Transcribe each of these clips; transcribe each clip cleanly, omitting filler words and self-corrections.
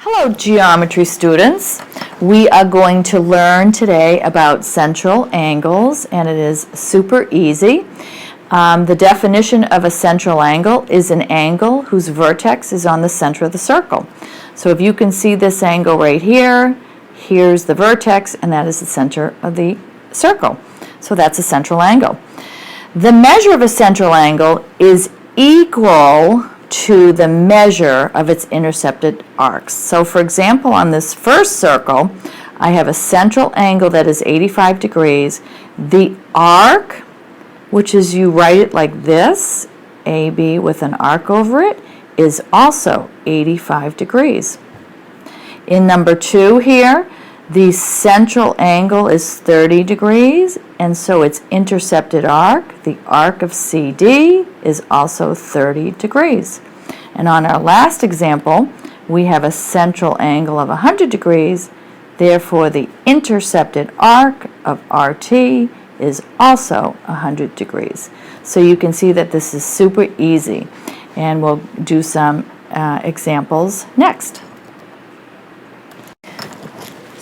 Hello, geometry students. We are going to learn today about central angles, and it is super easy. The definition of a central angle is an angle whose vertex is on the center of the circle. So if you can see this angle right here, here's the vertex, and that is the center of the circle. So that's a central angle. The measure of a central angle is equal to the measure of its intercepted arcs. So for example, on this first circle, I have a central angle that is 85 degrees. The arc, which is you write it like this, AB with an arc over it, is also 85 degrees. In number 2 here, the central angle is 30 degrees, and so its intercepted arc, the arc of CD, is also 30 degrees. And on our last example, we have a central angle of 100 degrees, therefore the intercepted arc of RT is also 100 degrees. So you can see that this is super easy, and we'll do some examples next.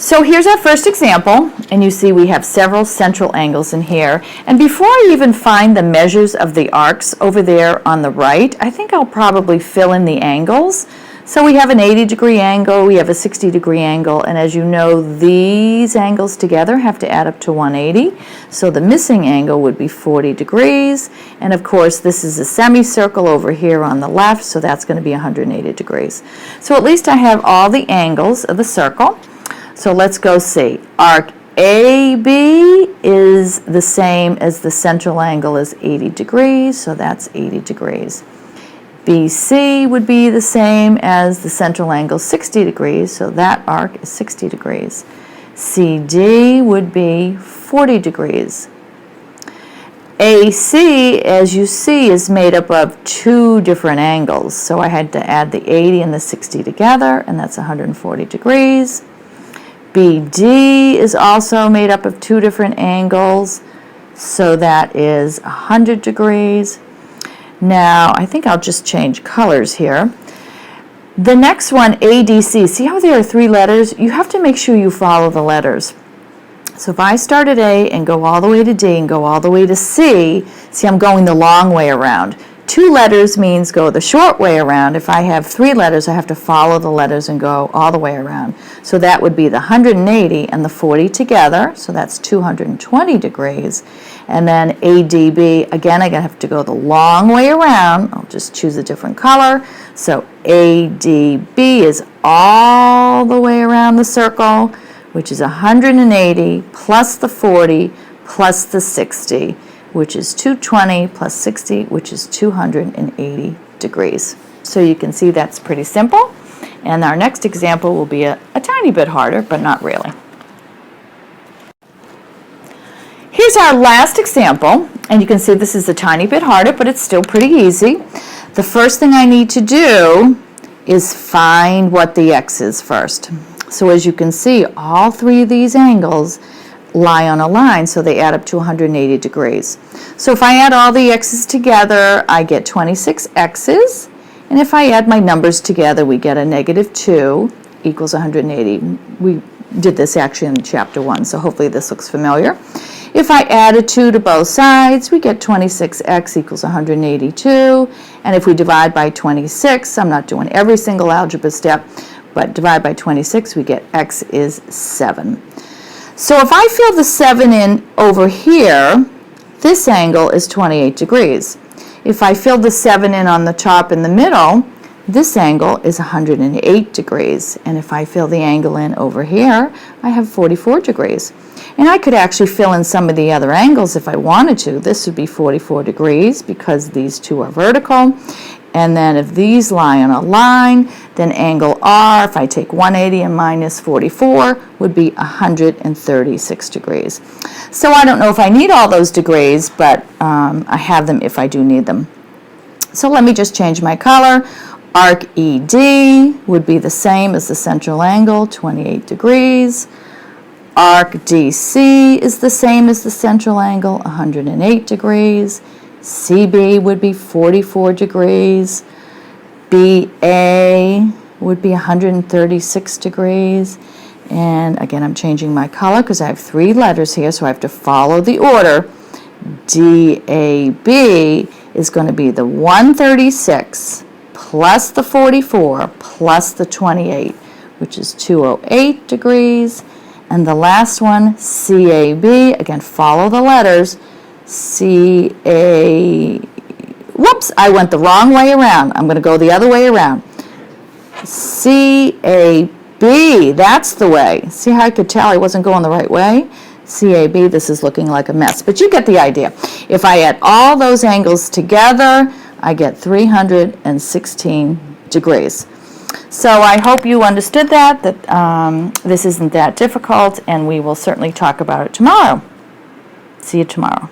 So here's our first example, and you see we have several central angles in here. And before I even find the measures of the arcs over there on the right, I think I'll probably fill in the angles. So we have an 80-degree angle, we have a 60-degree angle, and as you know, these angles together have to add up to 180. So the missing angle would be 40 degrees, and of course this is a semicircle over here on the left, so that's going to be 180 degrees. So at least I have all the angles of the circle. So let's go see. Arc AB is the same as the central angle is 80 degrees, so that's 80 degrees. BC would be the same as the central angle 60 degrees, so that arc is 60 degrees. CD would be 40 degrees. AC, as you see, is made up of two different angles, so I had to add the 80 and the 60 together, and that's 140 degrees. BD is also made up of two different angles, so that is 100 degrees. Now, I think I'll just change colors here. The next one, ADC, see how there are three letters? You have to make sure you follow the letters. So if I start at A and go all the way to D and go all the way to C, see I'm going the long way around. 2 letters means go the short way around. If I have 3 letters, I have to follow the letters and go all the way around. So that would be the 180 and the 40 together, so that's 220 degrees. And then ADB, again, I have to go the long way around. I'll just choose a different color. So ADB is all the way around the circle, which is 180 plus the 40 plus the 60. Which is 220 plus 60, which is 280 degrees. So you can see that's pretty simple. And our next example will be a tiny bit harder, but not really. Here's our last example, and you can see this is a tiny bit harder, but it's still pretty easy. The first thing I need to do is find what the x is first. So as you can see, all 3 of these angles lie on a line, so they add up to 180 degrees. So if I add all the x's together, I get 26 x's, and if I add my numbers together, we get a -2 equals 180. We did this actually in chapter 1, so hopefully this looks familiar. If I add a 2 to both sides, we get 26x equals 182, and if we divide by 26, I'm not doing every single algebra step, but divide by 26, we get x is 7. So if I fill the 7 in over here, this angle is 28 degrees. If I fill the 7 in on the top in the middle, this angle is 108 degrees. And if I fill the angle in over here, I have 44 degrees. And I could actually fill in some of the other angles if I wanted to. This would be 44 degrees because these two are vertical. And then if these lie on a line, then angle R, if I take 180 and minus 44, would be 136 degrees. So I don't know if I need all those degrees, but I have them if I do need them. So let me just change my color. Arc ED would be the same as the central angle, 28 degrees. Arc DC is the same as the central angle, 108 degrees. CB would be 44 degrees. BA would be 136 degrees. And again, I'm changing my color because I have 3 letters here, so I have to follow the order. DAB is going to be the 136 plus the 44 plus the 28, which is 208 degrees. And the last one, CAB, again, follow the letters. Whoops, I went the wrong way around. I'm going to go the other way around. CAB, that's the way. See how I could tell I wasn't going the right way? CAB, this is looking like a mess, but you get the idea. If I add all those angles together, I get 316 degrees. So I hope you understood that this isn't that difficult, and we will certainly talk about it tomorrow. See you tomorrow.